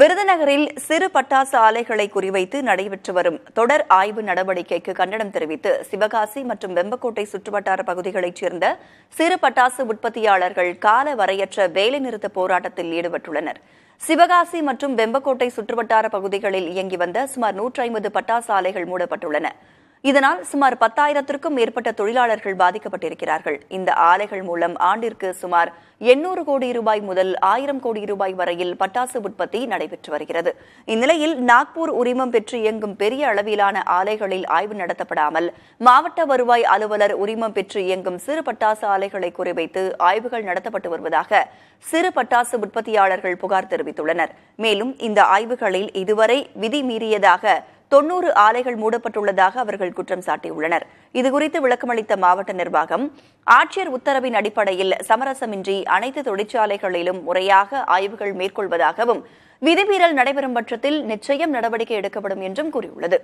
விருதுநகரில் சிறு பட்டாசு ஆலைகளை குறிவைத்து நடைபெற்று வரும் தொடர் ஆய்வு நடவடிக்கைக்கு கண்டனம் தெரிவித்து சிவகாசி மற்றும் வெம்பக்கோட்டை சுற்றுவட்டார பகுதிகளைச் சேர்ந்த சிறு பட்டாசு உற்பத்தியாளர்கள் கால வரையற்ற வேலைநிறுத்த போராட்டத்தில் ஈடுபட்டுள்ளனர். சிவகாசி மற்றும் வெம்பக்கோட்டை சுற்றுவட்டார பகுதிகளில் இயங்கி வந்த சுமார் 150 பட்டாசு ஆலைகள் மூடப்பட்டுள்ளன. இதனால் சுமார் 10,000க்கும் மேற்பட்ட தொழிலாளர்கள் பாதிக்கப்பட்டிருக்கிறார்கள். இந்த ஆலைகள் மூலம் ஆண்டிற்கு சுமார் 800 கோடி ரூபாய் முதல் 1000 கோடி ரூபாய் வரையில் பட்டாசு உற்பத்தி நடைபெற்று வருகிறது. இந்நிலையில் நாக்பூர் உரிமம் பெற்று இயங்கும் பெரிய அளவிலான ஆலைகளில் ஆய்வு நடத்தப்படாமல் மாவட்ட வருவாய் அலுவலர் உரிமம் பெற்று இயங்கும் சிறு பட்டாசு ஆலைகளை குறிவைத்து ஆய்வுகள் நடத்தப்பட்டு வருவதாக சிறு பட்டாசு உற்பத்தியாளர்கள் புகார் தெரிவித்துள்ளனர். மேலும் இந்த ஆய்வுகளில் இதுவரை விதி மீறியதாக 90 ஆலைகள் மூடப்பட்டுள்ளதாக அவர்கள் குற்றம் சாட்டியுள்ளனர். இதுகுறித்து விளக்கமளித்த மாவட்ட நிர்வாகம், ஆட்சியர் உத்தரவின் அடிப்படையில் சமரசமின்றி அனைத்து தொழிற்சாலைகளிலும் முறையாக ஆய்வுகள் மேற்கொள்வதாகவும் விதிமீறல் நடைபெறும் பட்சத்தில் நிச்சயம் நடவடிக்கை எடுக்கப்படும் என்றும் கூறியுள்ளது.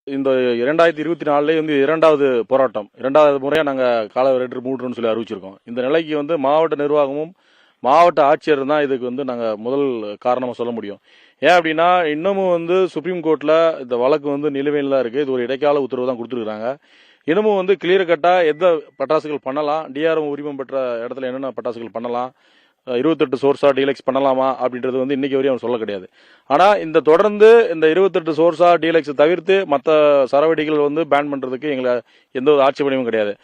இந்த 2024 இரண்டாவது போராட்டம், இரண்டாவது முறையா நாங்க காலவரையற்று மூடுறோம்னு சொல்லி அறிவிச்சிருக்கோம். இந்த நிலைக்கு மாவட்ட நிர்வாகமும் மாவட்ட ஆட்சியர் தான் இதுக்கு நாங்க முதல் காரணமா சொல்ல முடியும். ஏன் அப்படின்னா, இன்னமும் சுப்ரீம் கோர்ட்ல இந்த வழக்கு நிலுவையில் தான் இருக்கு. இது ஒரு இடைக்கால உத்தரவு தான் கொடுத்துருக்காங்க. இன்னமும் கிளியர் கட்டா எந்த பட்டாசுகள் பண்ணலாம், டிஆர்எம் உரிமம் பெற்ற இடத்துல என்னென்ன பட்டாசுகள் பண்ணலாம், 28 சோர்ஸா டீலக்ஸ் பண்ணலாமா அப்படின்றது இன்னைக்கு வரையும் சொல்ல கிடையாது. ஆனா இந்த தொடர்ந்து இந்த 28 சோர்ஸா டீலக்ஸ் தவிர்த்து மற்ற சரவெடிகள் பேன் பண்றதுக்கு எங்களை எந்த ஒரு ஆட்சேபனையும் கிடையாது.